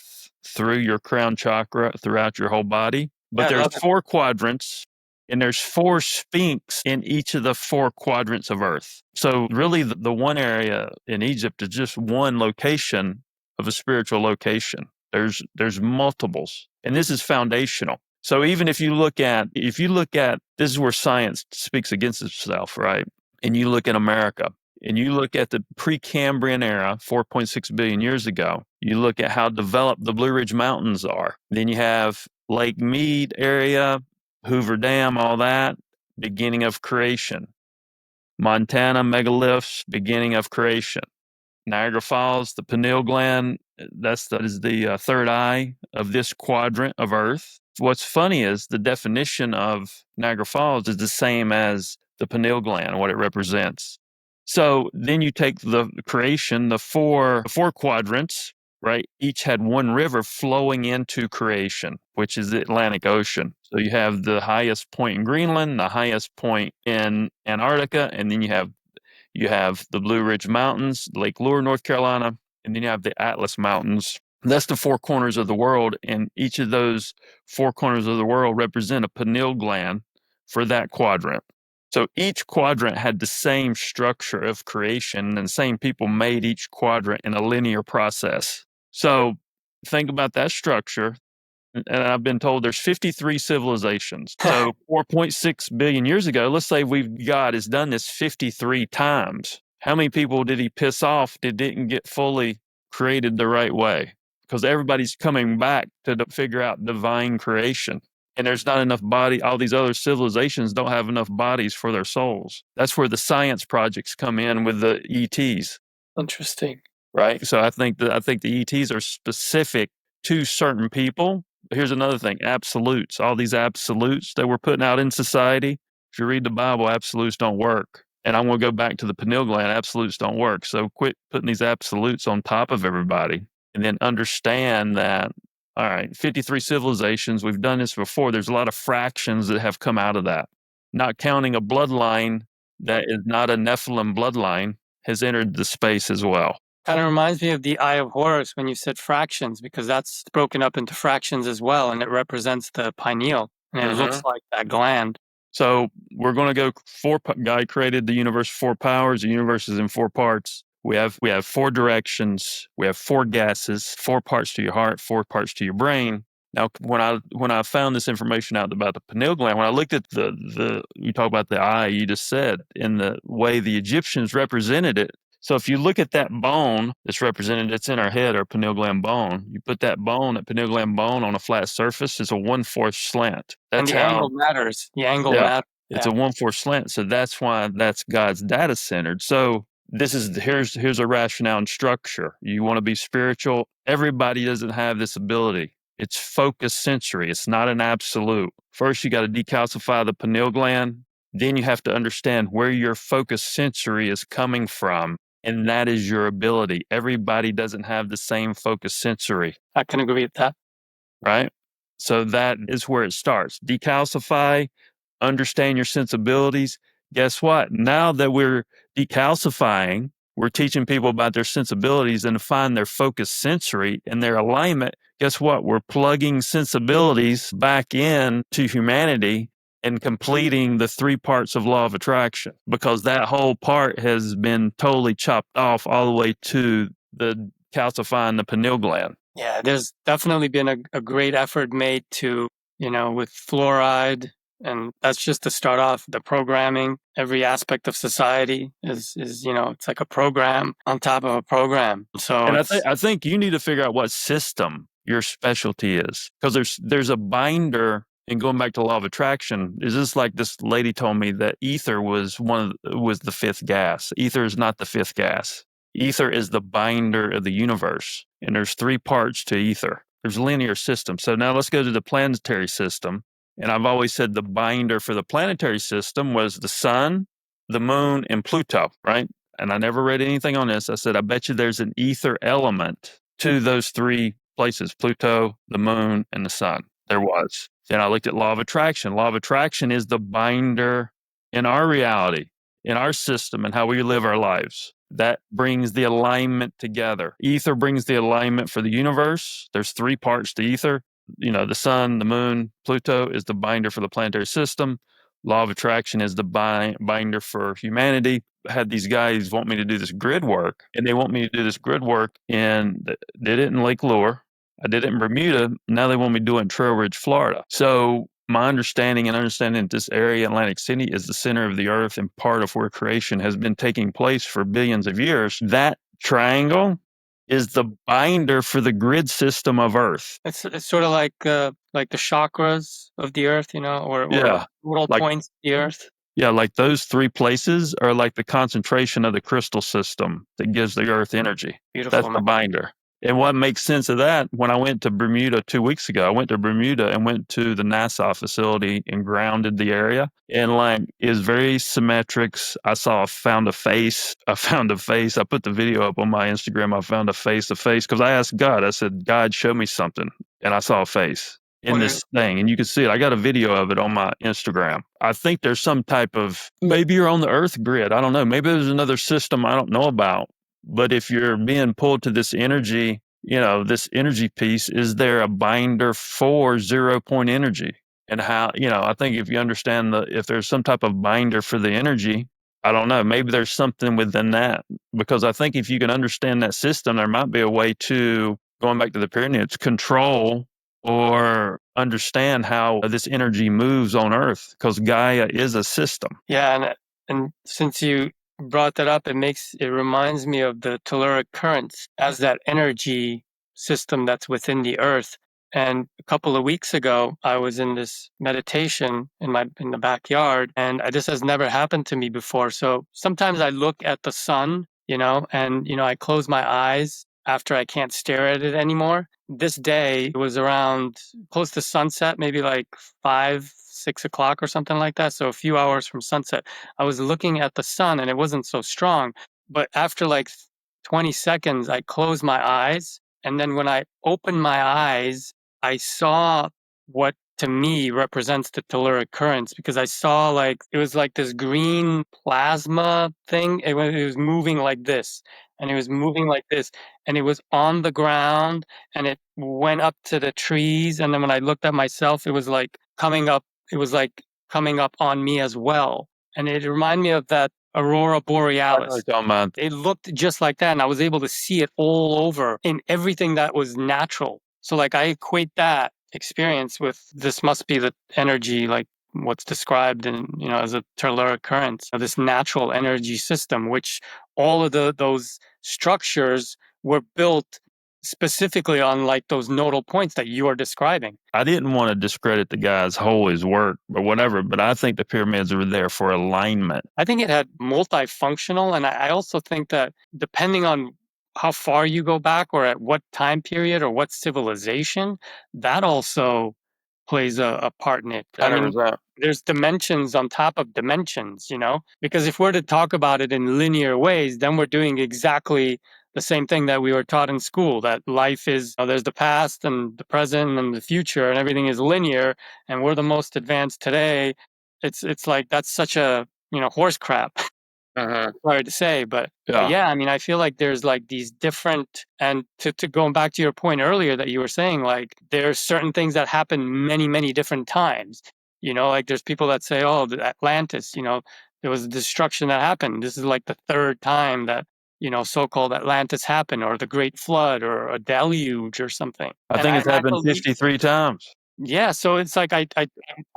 through your crown chakra throughout your whole body. But there's 4 quadrants, and there's 4 sphinx in each of the 4 quadrants of Earth. So really the one area in Egypt is just one location of a spiritual location. There's multiples, and this is foundational. So even if you look at, this is where science speaks against itself, right? And you look at America, and you look at the Precambrian era, 4.6 billion years ago, you look at how developed the Blue Ridge Mountains are. Then you have Lake Mead area, Hoover Dam, all that, beginning of creation. Montana megaliths, beginning of creation. Niagara Falls, the pineal gland, that is the third eye of this quadrant of Earth. What's funny is the definition of Niagara Falls is the same as the pineal gland, what it represents. So then you take the creation, the four quadrants, right? Each had one river flowing into creation, which is the Atlantic Ocean. So you have the highest point in Greenland, the highest point in Antarctica, and then you have the Blue Ridge Mountains, Lake Lure, North Carolina, and then you have the Atlas Mountains. That's the 4 corners of the world, and each of those 4 corners of the world represent a pineal gland for that quadrant. So each quadrant had the same structure of creation, and the same people made each quadrant in a linear process. So think about that structure. And I've been told there's 53 civilizations. So 4.6 billion years ago, let's say God has done this 53 times. How many people did he piss off that didn't get fully created the right way? Because everybody's coming back to figure out divine creation. And there's not enough body. All these other civilizations don't have enough bodies for their souls. That's where the science projects come in with the ETs. Interesting. Right? So I think the ETs are specific to certain people. Here's another thing, absolutes. All these absolutes that we're putting out in society. If you read the Bible, absolutes don't work. And I'm going to go back to the pineal gland. Absolutes don't work. So quit putting these absolutes on top of everybody, and then understand that, all right, 53 civilizations, we've done this before. There's a lot of fractions that have come out of that. Not counting a bloodline that is not a Nephilim bloodline has entered the space as well. Kind of reminds me of the Eye of Horus when you said fractions, because that's broken up into fractions as well, and it represents the pineal, and it looks like that gland. So we're going to go God created the universe 4 powers. The universe is in 4 parts. We have 4 directions. We have 4 gases, 4 parts to your heart, 4 parts to your brain. Now, when I found this information out about the pineal gland, when I looked at you talk about the eye, you just said, in the way the Egyptians represented it. So if you look at that bone that's represented, it's in our head, our pineal gland bone. You put that pineal gland bone on a flat surface, it's a 1/4 slant. That's and the angle matters. The angle matters. It's a 1/4 slant. So that's why that's God's data centered. So here's a rationale and structure. You want to be spiritual. Everybody doesn't have this ability. It's focused sensory. It's not an absolute. First, you got to decalcify the pineal gland. Then you have to understand where your focused sensory is coming from. And that is your ability. Everybody doesn't have the same focused sensory. I can agree with that. Right? So that is where it starts. Decalcify, understand your sensibilities. Guess what? Now that we're decalcifying, we're teaching people about their sensibilities and to find their focused sensory and their alignment. Guess what? We're plugging sensibilities back in to humanity and completing the 3 parts of law of attraction, because that whole part has been totally chopped off all the way to the calcifying the pineal gland. Yeah, there's definitely been a great effort made to with fluoride. And that's just to start off the programming. Every aspect of society is it's like a program on top of a program. So And I think you need to figure out what system your specialty is, because there's a binder. And going back to law of attraction, is this like this lady told me that ether was was the fifth gas. Ether is not the fifth gas. Ether is the binder of the universe, and there's three parts to ether. There's a linear system. So now let's go to the planetary system. And I've always said the binder for the planetary system was the sun, the moon, and Pluto, right? And I never read anything on this. I said, I bet you there's an ether element to those three places, Pluto, the moon, and the sun. There was. Then I looked at law of attraction. Law of attraction is the binder in our reality, in our system, and how we live our lives. That brings the alignment together. Ether brings the alignment for the universe. There's three parts to ether. The sun, the moon, Pluto is the binder for the planetary system. Law of attraction is the binder for humanity. I had these guys want me to do this grid work, and they want me to do this grid work did it in Lake Lure. I did it in Bermuda. Now they want me to do it in Trail Ridge, Florida. So my understanding that this area, Atlantic City, is the center of the earth and part of where creation has been taking place for billions of years. That triangle is the binder for the grid system of Earth. It's sort of like the chakras of the earth, or little like, points of the earth. Yeah, like those three places are like the concentration of the crystal system that gives the earth energy. Beautiful. That's the binder. And what makes sense of that, when I went to Bermuda 2 weeks ago, I went to Bermuda and went to the NASA facility and grounded the area. And it was very symmetric. I found a face. I put the video up on my Instagram. I found a face, because I asked God, I said, God, show me something. And I saw a face in this thing, and you can see it. I got a video of it on my Instagram. I think there's some type of, maybe you're on the earth grid. I don't know. Maybe there's another system I don't know about. But if you're being pulled to this energy, this energy piece, is there a binder for 0 point energy? And how, I think if you understand if there's some type of binder for the energy, I don't know, maybe there's something within that. Because I think if you can understand that system, there might be a way to, going back to the pyramids, control or understand how this energy moves on Earth, because Gaia is a system. Yeah, and since you brought that up, it reminds me of the telluric currents as that energy system that's within the earth. And a couple of weeks ago, I was in this meditation in the backyard, and this has never happened to me before. So sometimes I look at the sun, and I close my eyes after I can't stare at it anymore. This day, it was around close to sunset, maybe like 5-6 o'clock or something like that. So a few hours from sunset, I was looking at the sun and it wasn't so strong. But after like 20 seconds, I closed my eyes. And then when I opened my eyes, I saw what to me represents the telluric currents, because I saw it was like this green plasma thing. It was moving like this, and it was moving like this, and it was on the ground, and it went up to the trees. And then when I looked at myself, it was like coming up. It was like coming up on me as well. And it reminded me of that aurora borealis. It looked just like that, and I was able to see it all over in everything that was natural. So I equate that experience with, this must be the energy, like what's described in, as a telluric current, this natural energy system, which all of those structures were built specifically on those nodal points that you are describing. I didn't want to discredit the guy's his work or whatever, but I think the pyramids were there for alignment. I think it had multifunctional, and I also think that depending on how far you go back or at what time period or what civilization, that also plays a part in it. I mean, there's dimensions on top of dimensions, because if we're to talk about it in linear ways, then we're doing exactly the same thing that we were taught in school, that life is, there's the past and the present and the future, and everything is linear, and we're the most advanced today. It's like, that's such a, horse crap. Sorry to say, but yeah, I mean, I feel like there's these different, and to going back to your point earlier that you were saying, there's certain things that happen many, many different times. There's people that say, oh, the Atlantis, there was a destruction that happened. This is the third time that, so-called Atlantis happened, or the Great Flood, or a deluge or something. I think it's happened 53 times. Yeah, so it's like I'm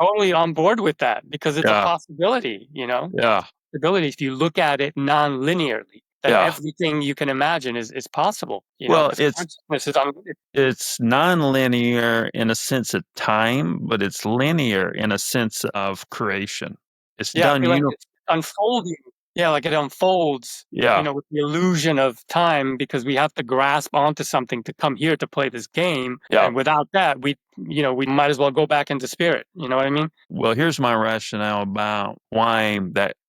totally on board with that because it's a Yeah. possibility, you know? Yeah. Possibility if you look at it non-linearly, that Yeah. everything you can imagine is possible, you know, Well, because consciousness is it's nonlinear in a sense of time, but it's linear in a sense of creation. It's yeah, I done feel like it's unfolding. Yeah, like it unfolds, you Yeah. know, with the illusion of time because we have to grasp onto something to come here to play this game. Yeah. And without that, we might as well go back into spirit. You know what I mean? Well, here's my rationale about why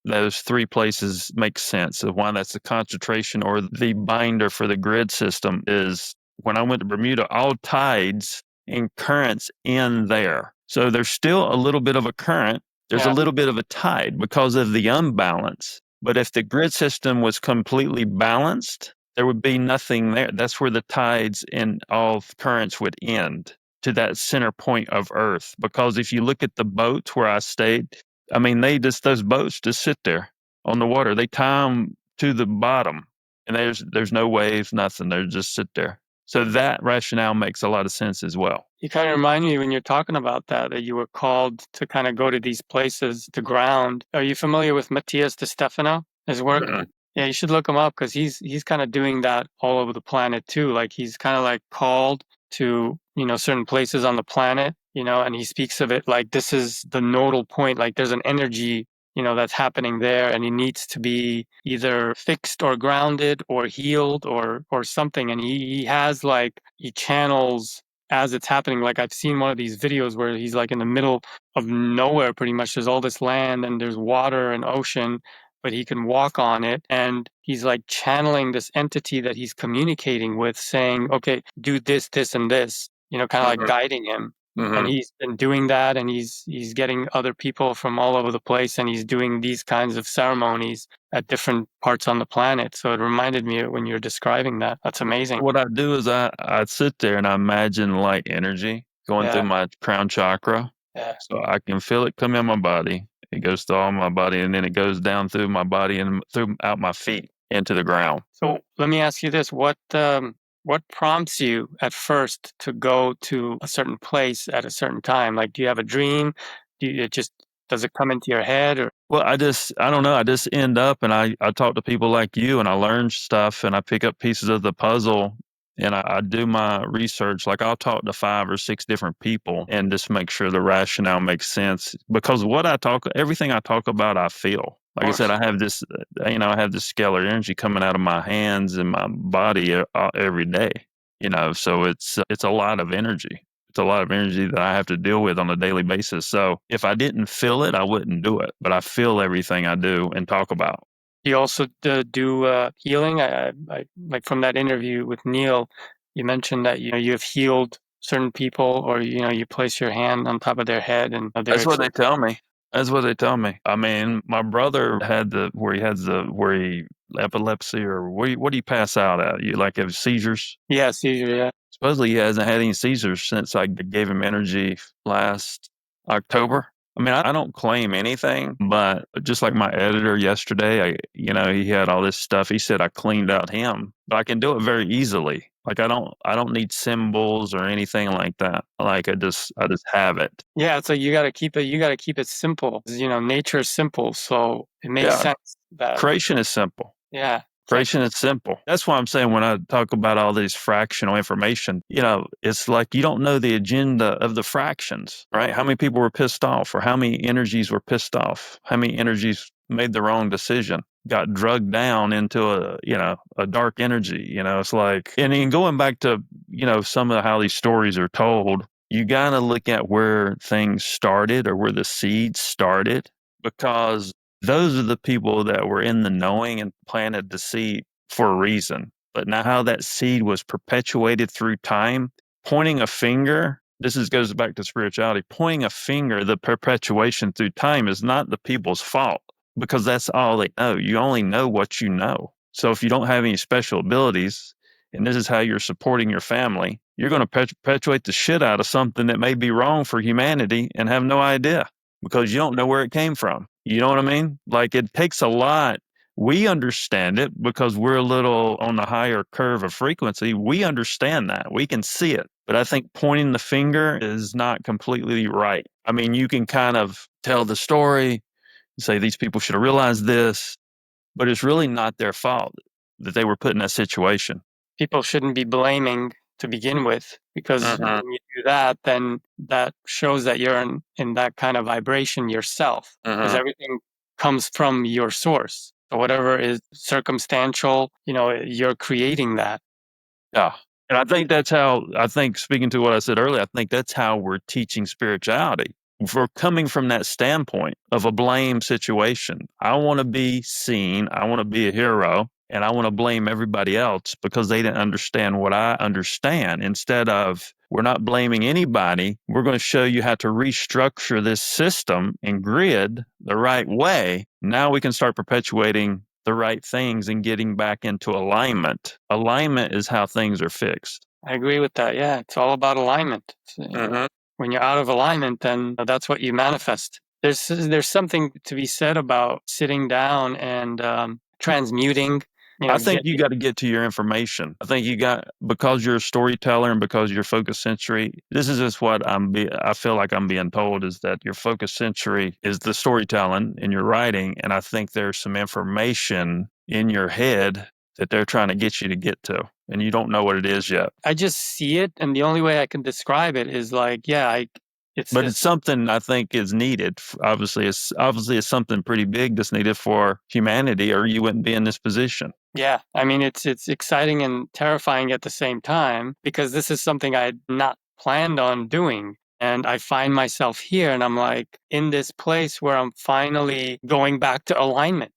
those three places make sense of why that's the concentration or the binder for the grid system is when I went to Bermuda, all tides and currents in there. So there's still a little bit of a current. There's a Yeah. little bit of a tide because of the unbalance. But if the grid system was completely balanced, there would be nothing there. That's where the tides and all currents would end to that center point of Earth. Because if you look at the boats where I stayed, I mean, those boats just sit there on the water. They tie them to the bottom, and there's no waves, nothing. They just sit there. So that rationale makes a lot of sense as well. You kind of remind me when you're talking about that you were called to kind of go to these places to ground. Are you familiar with Matthias De Stefano, his work? Mhm. Yeah, you should look him up because he's kind of doing that all over the planet too. Like he's kind of like called to, you know, certain places on the planet, you know, and he speaks of it like this is the nodal point. Like there's an energy, you know, that's happening there and he needs to be either fixed or grounded or healed or something. And he has like he channels as it's happening. Like I've seen one of these videos where he's like in the middle of nowhere pretty much. There's all this land and there's water and ocean, but he can walk on it. And he's like channeling this entity that he's communicating with, saying, okay, do this, this, and this, you know, kind of like guiding him. And he's been doing that and he's getting other people from all over the place and he's doing these kinds of ceremonies at different parts on the planet. So it reminded me when you're describing that. That's amazing. What I do is I sit there and I imagine light energy going through Yeah. my crown chakra. Yeah. So I can feel it come in my body. It goes through all my body and then it goes down through my body and out my feet into the ground. So let me ask you this: what prompts you at first to go to a certain place at a certain time? Like, do you have a dream? Does it come into your head or? Well, I don't know. I just end up and I talk to people like you and I learn stuff and I pick up pieces of the puzzle and I do my research. Like I'll talk to 5 or 6 different people and just make sure the rationale makes sense because everything I talk about, I feel. Like I said, I have this, I have this scalar energy coming out of my hands and my body every day, so it's a lot of energy. It's a lot of energy that I have to deal with on a daily basis. So if I didn't feel it, I wouldn't do it. But I feel everything I do and talk about. You also do healing. I like from that interview with Neil, you mentioned that you have healed certain people, or you place your hand on top of their head, and That's what they tell me. That's what they tell me. I mean, my brother had epilepsy or what do you pass out at? You like have seizures? Yeah, seizure. Yeah. Supposedly he hasn't had any seizures since I gave him energy last October. I mean, I don't claim anything, but just like my editor yesterday, he had all this stuff. He said I cleaned out him, but I can do it very easily. Like I don't need symbols or anything like that. Like I just have it. Yeah, so you got to keep it simple. Nature is simple, so it makes Yeah. sense that Creation is simple. yeah. Creation is simple. That's why I'm saying when I talk about all these fractional information, it's like you don't know the agenda of the fractions, right? How many people were pissed off or how many energies were pissed off? How many energies made the wrong decision, got drugged down into a dark energy, it's like, and then going back to, some of how these stories are told, you got to look at where things started or where the seeds started because those are the people that were in the knowing and planted the seed for a reason. But now how that seed was perpetuated through time, pointing a finger, goes back to spirituality, pointing a finger, the perpetuation through time is not the people's fault because that's all they know. You only know what you know. So if you don't have any special abilities, and this is how you're supporting your family, you're going to perpetuate the shit out of something that may be wrong for humanity and have no idea because you don't know where it came from. You know what I mean? Like it takes a lot. We understand it because we're a little on the higher curve of frequency. We understand that. We can see it. But I think pointing the finger is not completely right. I mean, you can kind of tell the story, say these people should have realized this, but it's really not their fault that they were put in that situation. People shouldn't be blaming to begin with, because when you do that, then that shows that you're in that kind of vibration yourself, because everything comes from your source. So whatever is circumstantial, you're creating that. Yeah. And I think speaking to what I said earlier, I think that's how we're teaching spirituality. If we're coming from that standpoint of a blame situation, I want to be seen, I want to be a hero, and I want to blame everybody else because they didn't understand what I understand. Instead of, we're not blaming anybody, we're going to show you how to restructure this system and grid the right way. Now we can start perpetuating the right things and getting back into alignment. Alignment is how things are fixed. I agree with that. Yeah, it's all about alignment. When you're out of alignment, then that's what you manifest. There's something to be said about sitting down and transmuting. I think you got to get to your information. I think because you're a storyteller and because you're focus sensory, this is just what I feel like I'm being told, is that your focus sensory is the storytelling in your writing. And I think there's some information in your head that they're trying to get you to get to, and you don't know what it is yet. I just see it, and the only way I can describe it is like, it's something I think is needed. Obviously, it's something pretty big that's needed for humanity, or you wouldn't be in this position. Yeah, I mean, it's exciting and terrifying at the same time, because this is something I had not planned on doing. And I find myself here, and I'm like in this place where I'm finally going back to alignment,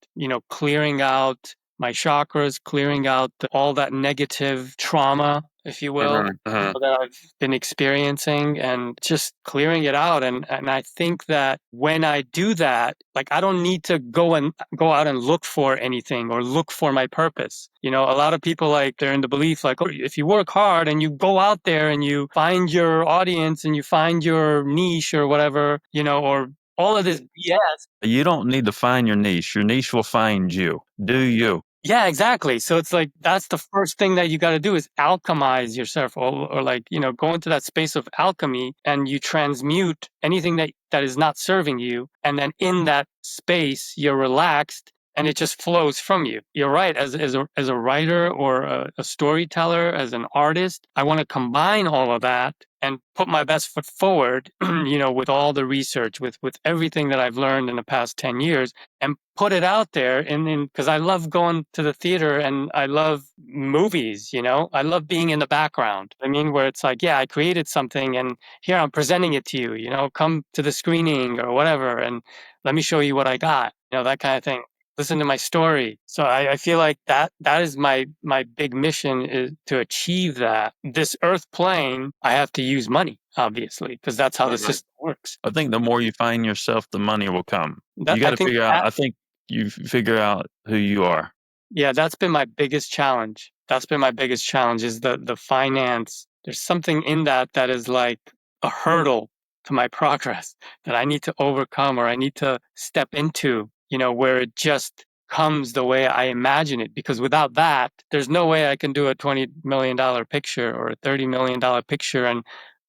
clearing out my chakras, clearing out all that negative trauma, if you will, that I've been experiencing, and just clearing it out. And I think that when I do that, like, I don't need to go out and look for anything or look for my purpose. A lot of people, like, they're in the belief, like, oh, if you work hard and you go out there and you find your audience and you find your niche or whatever, or all of this BS. You don't need to find your niche. Your niche will find you. Do you? Yeah, exactly. So it's like, that's the first thing that you got to do, is alchemize yourself, or like, go into that space of alchemy, and you transmute anything that is not serving you. And then in that space, you're relaxed, and it just flows from you. You're right. As a writer or a storyteller, as an artist, I want to combine all of that and put my best foot forward, with all the research, with everything that I've learned in the past 10 years, and put it out there. And because I love going to the theater and I love movies, I love being in the background. I mean, where it's like, yeah, I created something and here I'm presenting it to you, come to the screening or whatever, and let me show you what I got, that kind of thing. Listen to my story. So I feel like that is my big mission, is to achieve that. This earth plane, I have to use money, obviously, because that's how the system works. I think the more you find yourself, the money will come. You got to figure out, I think you figure out who you are. Yeah, that's been my biggest challenge. Is the finance. There's something in that is like a hurdle to my progress that I need to overcome, or I need to step into, where it just comes the way I imagine it. Because without that, there's no way I can do a $20 million picture or a $30 million picture and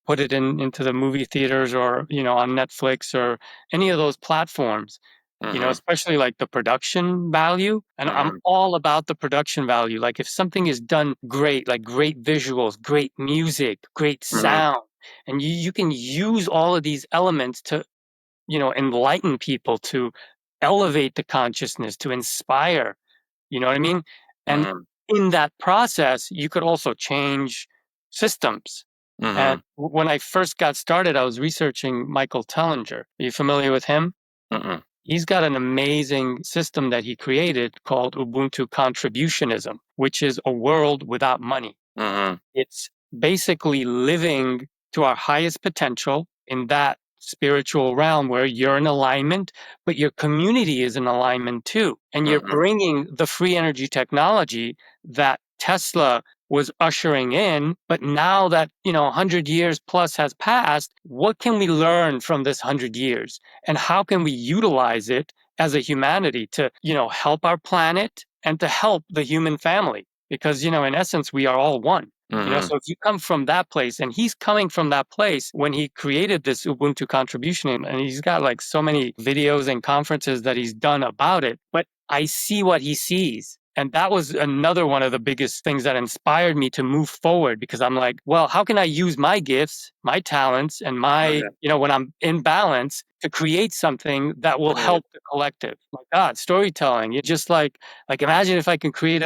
put it into the movie theaters, or, on Netflix or any of those platforms. Especially like the production value. And I'm all about the production value. Like, if something is done great, like great visuals, great music, great sound, and you can use all of these elements to, enlighten people, to elevate the consciousness, to inspire, you know what I mean? And in that process, you could also change systems. And when I first got started, I was researching Michael Tellinger. Are you familiar with him? He's got an amazing system that he created called Ubuntu Contributionism, which is a world without money. It's basically living to our highest potential in that spiritual realm where you're in alignment, but your community is in alignment too. And you're bringing the free energy technology that Tesla was ushering in. But now that, 100 years plus has passed, what can we learn from this 100 years? And how can we utilize it as a humanity to, help our planet and to help the human family? Because, in essence, we are all one. So if you come from that place, and he's coming from that place when he created this Ubuntu contribution, and he's got like so many videos and conferences that he's done about it, but I see what he sees. And that was another one of the biggest things that inspired me to move forward, because I'm like, well, how can I use my gifts, my talents, and my, when I'm in balance, to create something that will help the collective? My God, storytelling. It's just like imagine if I can create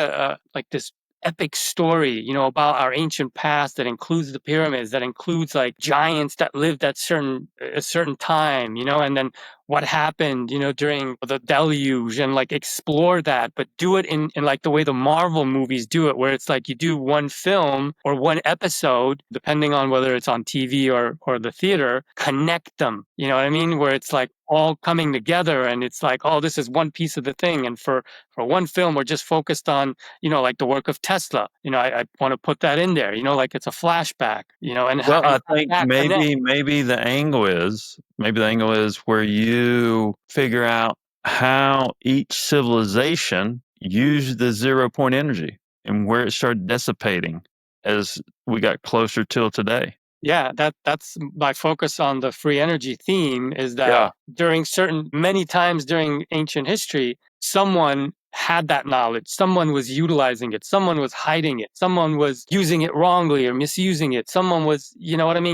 like this epic story, about our ancient past that includes the pyramids, that includes like giants that lived at a certain time, and then what happened, during the deluge, and like explore that, but do it in like the way the Marvel movies do it, where it's like you do one film or one episode, depending on whether it's on TV or the theater, connect them, you know what I mean? Where it's like all coming together, and it's like, oh, this is one piece of the thing. And for one film, we're just focused on, like the work of Tesla. I want to put that in there, like it's a flashback, and Well, I and think that connects. maybe the angle is where you figure out how each civilization used the 0 point energy and where it started dissipating as we got closer till today. Yeah, that's my focus on the free energy theme, is that during many times during ancient history, someone had that knowledge, someone was utilizing it, someone was hiding it, someone was using it wrongly or misusing it, someone was,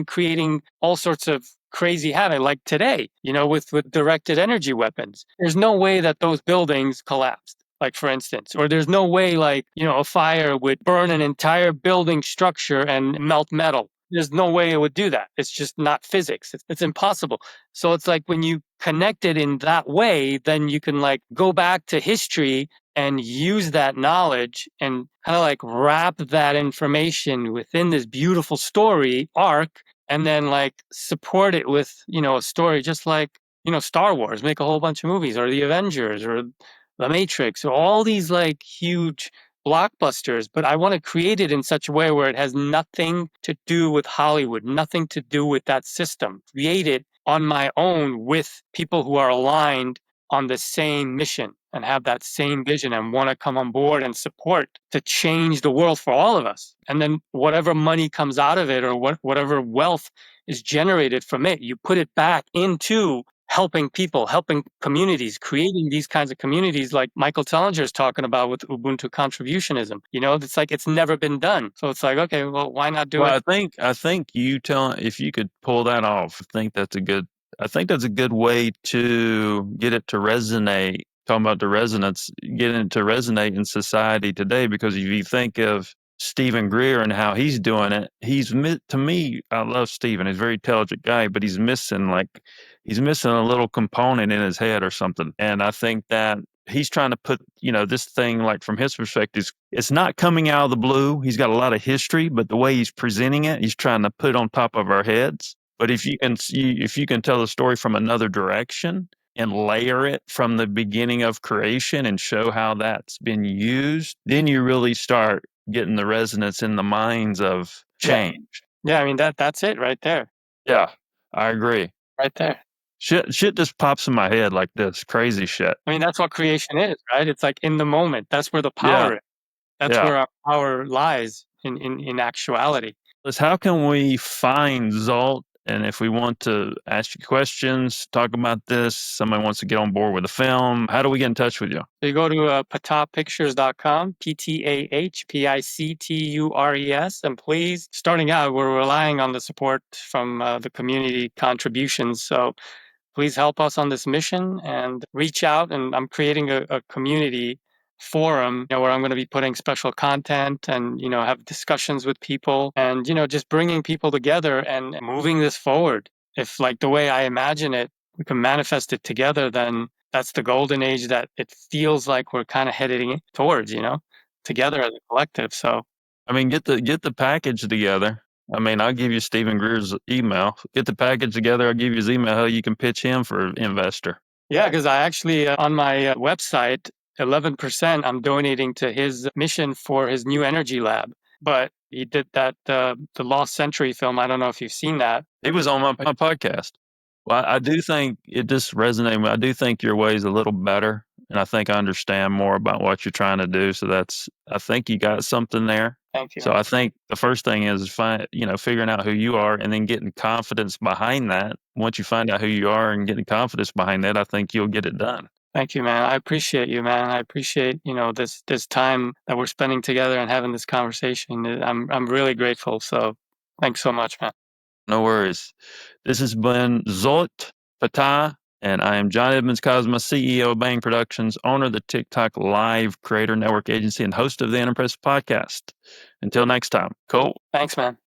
creating all sorts of crazy havoc, like today, with directed energy weapons. There's no way that those buildings collapsed, like, for instance, or there's no way like, a fire would burn an entire building structure and melt metal. There's no way it would do that. It's just not physics. It's impossible. So it's like when you connect it in that way, then you can like go back to history and use that knowledge and kind of like wrap that information within this beautiful story arc, and then like support it with, a story just like, Star Wars, make a whole bunch of movies, or the Avengers, or the Matrix, or all these like huge blockbusters, but I want to create it in such a way where it has nothing to do with Hollywood, nothing to do with that system. Create it on my own with people who are aligned on the same mission and have that same vision and want to come on board and support to change the world for all of us. And then whatever money comes out of it, or whatever wealth is generated from it, you put it back into helping people, helping communities, creating these kinds of communities like Michael Tellinger is talking about with Ubuntu contributionism. It's like it's never been done. So it's like, okay, well, why not do it? I think if you could pull that off, I think that's a good way to get it to resonate. Talking about the resonance, getting it to resonate in society today, because if you think of Stephen Greer and how he's doing it, to me, I love Stephen. He's a very intelligent guy, but he's missing a little component in his head or something. And I think that he's trying to put, this thing, like from his perspective, it's not coming out of the blue. He's got a lot of history, but the way he's presenting it, he's trying to put it on top of our heads. But if you can tell the story from another direction and layer it from the beginning of creation and show how that's been used, then you really start getting the resonance in the minds of change. Yeah, I mean, that's it right there. Yeah, I agree. Right there. Shit just pops in my head like this crazy shit. I mean, that's what creation is, right? It's like in the moment. That's where the power is. That's where our power lies in actuality. How can we find Zalt? And if we want to ask you questions, talk about this, somebody wants to get on board with the film, how do we get in touch with you? So you go to patahpictures.com, PTAHPICTURES, and please, starting out, we're relying on the support from the community contributions. So please help us on this mission and reach out. And I'm creating a community forum, where I'm going to be putting special content and, have discussions with people and, just bringing people together and moving this forward. If like the way I imagine it, we can manifest it together, then that's the golden age that it feels like we're kind of heading towards, together as a collective. So, I mean, get the package together. I mean, I'll give you Stephen Greer's email. Get the package together. I'll give you his email. How you can pitch him for investor. Yeah, because I actually, on my website, 11% I'm donating to his mission for his new energy lab. But he did that, the Lost Century film. I don't know if you've seen that. He was on my podcast. Well, I do think it just resonated. I do think your way is a little better. And I think I understand more about what you're trying to do. So I think you got something there. Thank you. So I think the first thing is figuring out who you are and then getting confidence behind that. Once you find out who you are and getting confidence behind that, I think you'll get it done. Thank you, man. I appreciate you, man. I appreciate, this time that we're spending together and having this conversation. I'm really grateful. So thanks so much, man. No worries. This has been Zot Fatah, and I am John Edmonds Kozma, CEO of Bang Productions, owner of the TikTok Live Creator Network Agency, and host of the Unimpressed Podcast. Until next time, cool. Thanks, man.